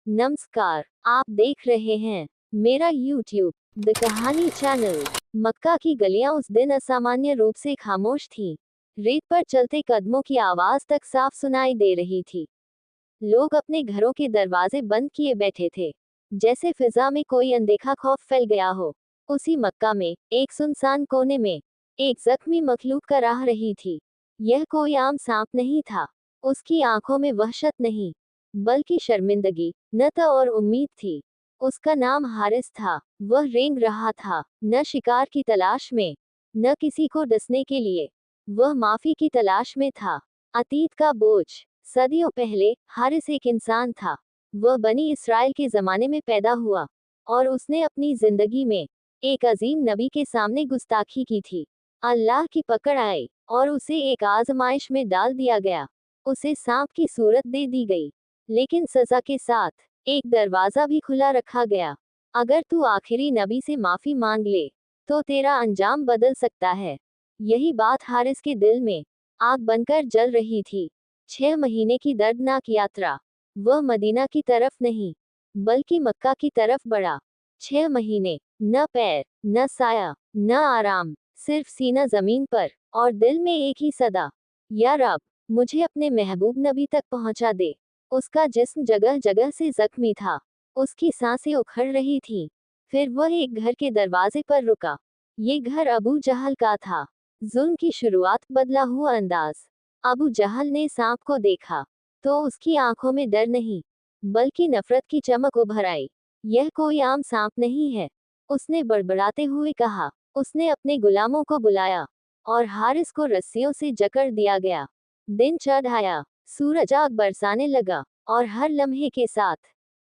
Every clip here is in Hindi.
नमस्कार, आप देख रहे हैं मेरा YouTube द कहानी चैनल। मक्का की गलियां उस दिन असामान्य रूप से खामोश थीं। रेत पर चलते कदमों की आवाज तक साफ सुनाई दे रही थी। लोग अपने घरों के दरवाजे बंद किए बैठे थे, जैसे फिजा में कोई अनदेखा खौफ फैल गया हो। उसी मक्का में एक सुनसान कोने में एक जख्मी मखलूक का राह रही थी। यह कोई आम सांप नहीं था। उसकी आंखों में वहशत नहीं, बल्कि शर्मिंदगी, नत और उम्मीद थी। उसका नाम हारिस था। वह रेंग रहा था, न शिकार की तलाश में, न किसी को डसने के लिए। वह माफी की तलाश में था। अतीत का बोझ। सदियों पहले हारिस एक इंसान था। वह बनी इसराइल के जमाने में पैदा हुआ, और उसने अपनी जिंदगी में एक अजीम नबी के सामने गुस्ताखी की थी। अल्लाह की पकड़ आई, और उसे एक आजमाइश में डाल दिया गया। उसे सांप की सूरत दे दी गई, लेकिन सजा के साथ एक दरवाजा भी खुला रखा गया। अगर तू आखिरी नबी से माफी मांग ले, तो तेरा अंजाम बदल सकता है। यही बात हारिस के दिल में आग बनकर जल रही थी। 6 महीने की दर्दनाक यात्रा। वह मदीना की तरफ नहीं, बल्कि मक्का की तरफ बढ़ा। 6 महीने, न पैर, न साया, न आराम, सिर्फ सीना जमीन पर, और दिल में एक ही सदा, या रब, मुझे अपने महबूब नबी तक पहुंचा दे। उसका जिस्म जगह जगह से जख्मी था। उसकी सांसें उखड़ रही थीं। फिर वह एक घर के दरवाजे पर रुका। ये घर अबू जहल का था। जुल्म की शुरुआत, बदला हुआ अंदाज। अबू जहल ने सांप को देखा, तो उसकी आंखों में डर नहीं, बल्कि नफरत की चमक उभर आई। यह कोई आम सांप नहीं है, उसने बड़बड़ाते हुए कहा। उसने अपने गुलामों को बुलाया, और हारिस को रस्सियों से जकड़ दिया गया। दिन चढ़ आया, सूरज आग बरसाने लगा, और हर लम्हे के साथ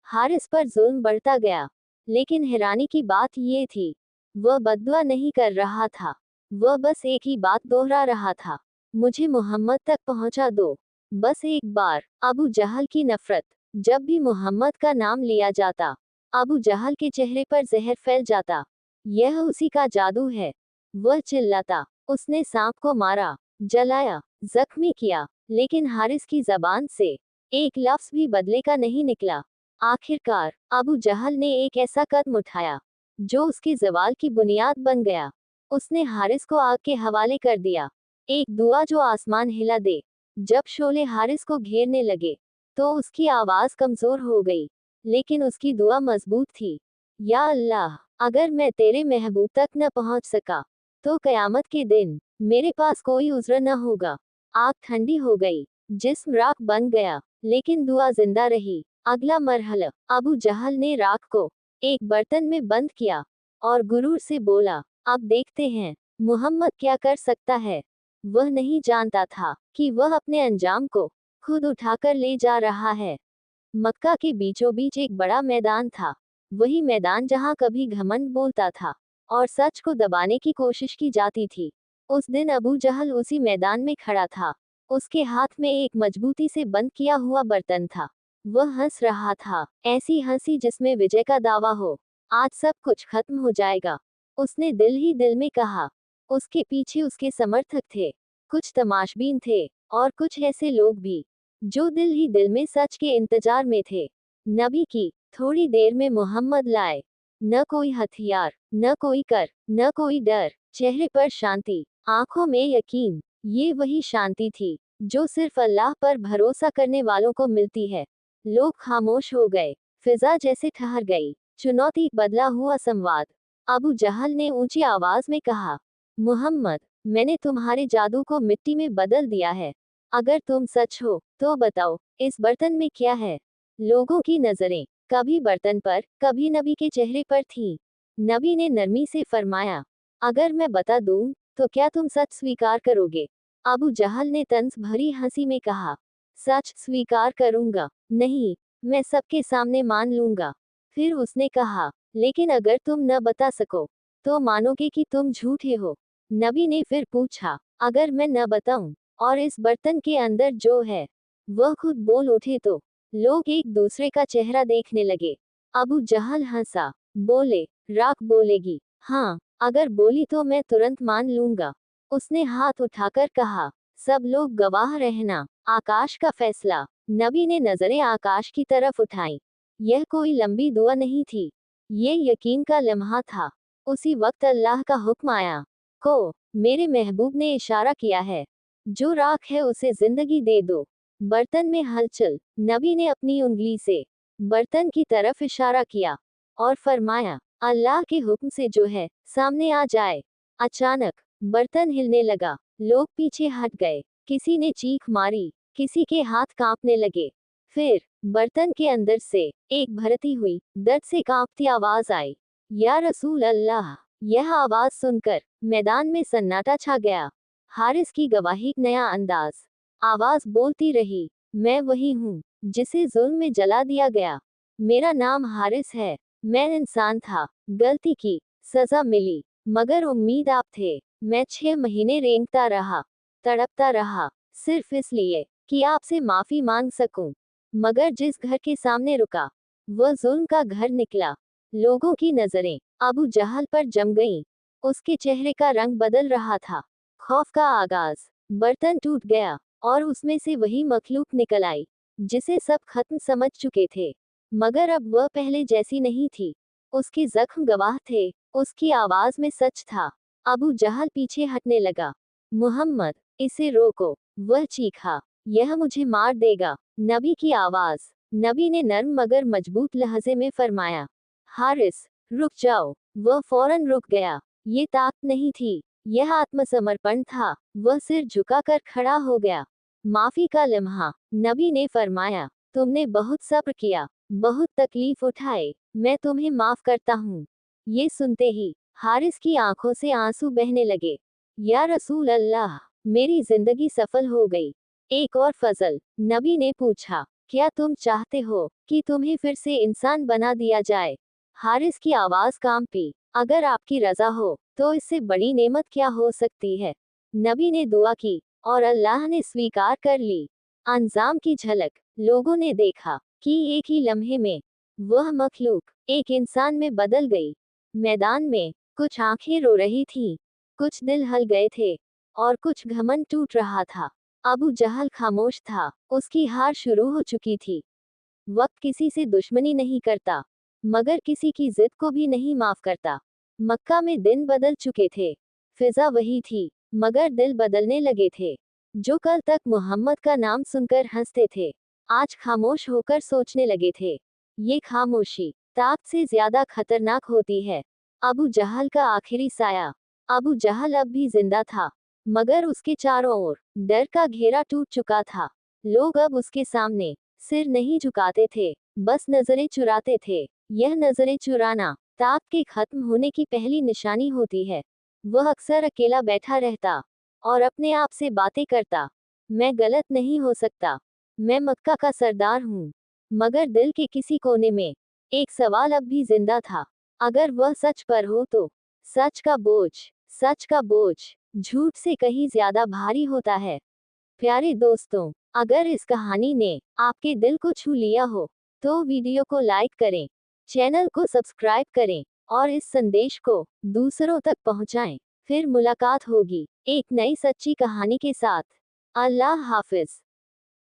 हारिस पर जुल्म बढ़ता गया। लेकिन हैरानी की बात ये थी, वह बद्दुआ नहीं कर रहा था। वह बस एक ही बात दोहरा रहा था, मुझे मोहम्मद तक पहुंचा दो। बस एक बार। अबू जहल की नफरत। जब भी मोहम्मद का नाम लिया जाता, अबू जहल के चेहरे पर जहर फैल जाता। यह उसी का जादू है, वह चिल्लाता। उसने सांप को मारा, जलाया, जख्मी किया, लेकिन हारिस की जबान से एक लफ्ज भी बदले का नहीं निकला। आखिरकार अबू जहल ने एक ऐसा कदम उठाया, जो उसके जवाल की बुनियाद बन गया। उसने हारिस को आग के हवाले कर दिया। एक दुआ जो आसमान हिला दे। जब शोले हारिस को घेरने लगे, तो उसकी आवाज कमजोर हो गई, लेकिन उसकी दुआ मजबूत थी। या अल्लाह, अगर मैं तेरे महबूब तक न पहुंच सका, तो कयामत के दिन मेरे पास कोई उज़्र न होगा। आग ठंडी हो गई, जिस्म राख बन गया, लेकिन दुआ जिंदा रही। अगला मरहला, अबू जहल ने राख को एक बर्तन में बंद किया, और गुरूर से बोला, अब देखते हैं मुहम्मद क्या कर सकता है। वह नहीं जानता था कि वह अपने अंजाम को खुद उठाकर ले जा रहा है। मक्का के बीचों बीच एक बड़ा मैदान था। वही मैदान जहां कभी घमंड बोलता था, और सच को दबाने की कोशिश की जाती थी। उस दिन अबू जहल उसी मैदान में खड़ा था। उसके हाथ में एक मजबूती से बंद किया हुआ बर्तन था। वह हंस रहा था, ऐसी हंसी जिसमें विजय का दावा हो। आज सब कुछ खत्म हो जाएगा, उसने दिल ही दिल में कहा। उसके पीछे उसके समर्थक थे, कुछ तमाशबीन थे, और कुछ ऐसे लोग भी जो दिल ही दिल में सच के इंतजार में थे। नबी की थोड़ी देर में मोहम्मद लाए। न कोई हथियार, न कोई कर, न कोई डर, चेहरे पर शांति, आंखों में यकीन। ये वही शांति थी जो सिर्फ अल्लाह पर भरोसा करने वालों को मिलती है। लोग खामोश हो गए, फिजा जैसे ठहर गई। चुनौती, बदला हुआ संवाद। अबू जहल ने ऊंची आवाज में कहा, मुहम्मद, मैंने तुम्हारे जादू को मिट्टी में बदल दिया है। अगर तुम सच हो, तो बताओ, इस बर्तन में क्या है। लोगों की नजरें कभी बर्तन पर, कभी नबी के चेहरे पर थीं। नबी ने नरमी से फरमाया, अगर मैं बता दूं, तो क्या तुम सच स्वीकार करोगे। अबू जहल ने तंज भरी हंसी में कहा, सच स्वीकार करूंगा नहीं, मैं सबके सामने मान लूंगा। फिर उसने कहा, लेकिन अगर तुम न बता सको, तो मानोगे कि तुम झूठे हो। नबी ने फिर पूछा, अगर मैं न बताऊं, और इस बर्तन के अंदर जो है वह खुद बोल उठे तो। लोग एक दूसरे का चेहरा देखने लगे। अबू जहल हंसा, बोले, राख बोलेगी। हाँ, अगर बोली तो मैं तुरंत मान लूंगा। उसने हाथ उठाकर कहा, सब लोग गवाह रहना, आकाश का फैसला। नबी ने नजरें आकाश की तरफ उठाई। यह कोई लंबी दुआ नहीं थी, ये यकीन का लम्हा था। उसी वक्त अल्लाह का हुक्म आया, को मेरे महबूब ने इशारा किया है, जो राख है उसे जिंदगी दे दो। बर्तन में हलचल। नबी ने अपनी उंगली से बर्तन की तरफ इशारा किया और फरमाया, अल्लाह के हुक्म से जो है सामने आ जाए। अचानक बर्तन हिलने लगा, लोग पीछे हट गए, किसी ने चीख मारी, किसी के हाथ कांपने लगे। फिर बर्तन के अंदर से एक भरती हुई, दर्द से कांपती आवाज आई, या रसूल अल्लाह। यह आवाज सुनकर मैदान में सन्नाटा छा गया। हारिस की गवाही, नया अंदाज। आवाज बोलती रही, मैं वही हूँ जिसे जुल्म में जला दिया गया। मेरा नाम हारिस है। मैं इंसान था, गलती की, सजा मिली, मगर उम्मीद आप थे। मैं 6 महीने रेंगता रहा, तड़पता रहा, सिर्फ इसलिए कि आपसे माफी मांग सकूं। मगर जिस घर के सामने रुका, वह जुल्म का घर निकला। लोगों की नजरें अबू जहल पर जम गईं। उसके चेहरे का रंग बदल रहा था। खौफ का आगाज। बर्तन टूट गया और उसमें से वही मखलूक निकल आई जिसे सब खत्म समझ चुके थे। मगर अब वह पहले जैसी नहीं थी। उसके जख्म गवाह थे, उसकी आवाज में सच था। अबू जहल पीछे हटने लगा। मुहम्मद, इसे रोको, वह चीखा, यह मुझे मार देगा। नबी की आवाज। नबी ने नर्म मगर मजबूत लहजे में फरमाया, हारिस, रुक जाओ। वह फौरन रुक गया। ये ताकत नहीं थी, यह आत्मसमर्पण था। वह सिर झुकाकर खड़ा हो गया। माफी का लम्हा। नबी ने फरमाया, तुमने बहुत सब्र किया, बहुत तकलीफ उठाए, मैं तुम्हें माफ करता हूँ। ये सुनते ही हारिस की आंखों से आंसू बहने लगे। या रसूल अल्लाह, मेरी जिंदगी सफल हो गई। एक और फजल। नबी ने पूछा, क्या तुम चाहते हो कि तुम्हें फिर से इंसान बना दिया जाए? हारिस की आवाज कांपी, अगर आपकी रजा हो तो इससे बड़ी नेमत क्या हो सकती है? नबी ने दुआ की और अल्लाह ने स्वीकार कर ली। अंजाम की झलक। लोगों ने देखा कि एक ही लम्हे में वह मखलूक एक इंसान में बदल गई। मैदान में कुछ आंखें रो रही थीं, कुछ दिल हल गए थे और कुछ घमंड टूट रहा था। अबू जहल खामोश था, उसकी हार शुरू हो चुकी थी। वक्त किसी से दुश्मनी नहीं करता, मगर किसी की जिद को भी नहीं माफ करता। मक्का में दिन बदल चुके थे, फिजा वही थी, मगर दिल बदलने लगे थे। जो कल तक मोहम्मद का नाम सुनकर हंसते थे, आज खामोश होकर सोचने लगे थे। ये खामोशी ताकत से ज्यादा खतरनाक होती है। अबू जहल का आखिरी साया। अबू जहल अब भी जिंदा था, मगर उसके चारों ओर डर का घेरा टूट चुका था। लोग अब उसके सामने सिर नहीं झुकाते थे, बस नजरें चुराते थे। यह नजरें चुराना ताकत के खत्म होने की पहली निशानी होती है। वह अक्सर अकेला बैठा रहता और अपने आप से बातें करता, मैं गलत नहीं हो सकता, मैं मक्का का सरदार हूँ। मगर दिल के किसी कोने में एक सवाल अब भी जिंदा था, अगर वह सच पर हो तो? सच का बोझ, सच का बोझ झूठ से कहीं ज्यादा भारी होता है। प्यारे दोस्तों, अगर इस कहानी ने आपके दिल को छू लिया हो, तो वीडियो को लाइक करें, चैनल को सब्सक्राइब करें और इस संदेश को दूसरों तक पहुंचाएं। फिर मुलाकात होगी एक नई सच्ची कहानी के साथ। अल्लाह हाफिज।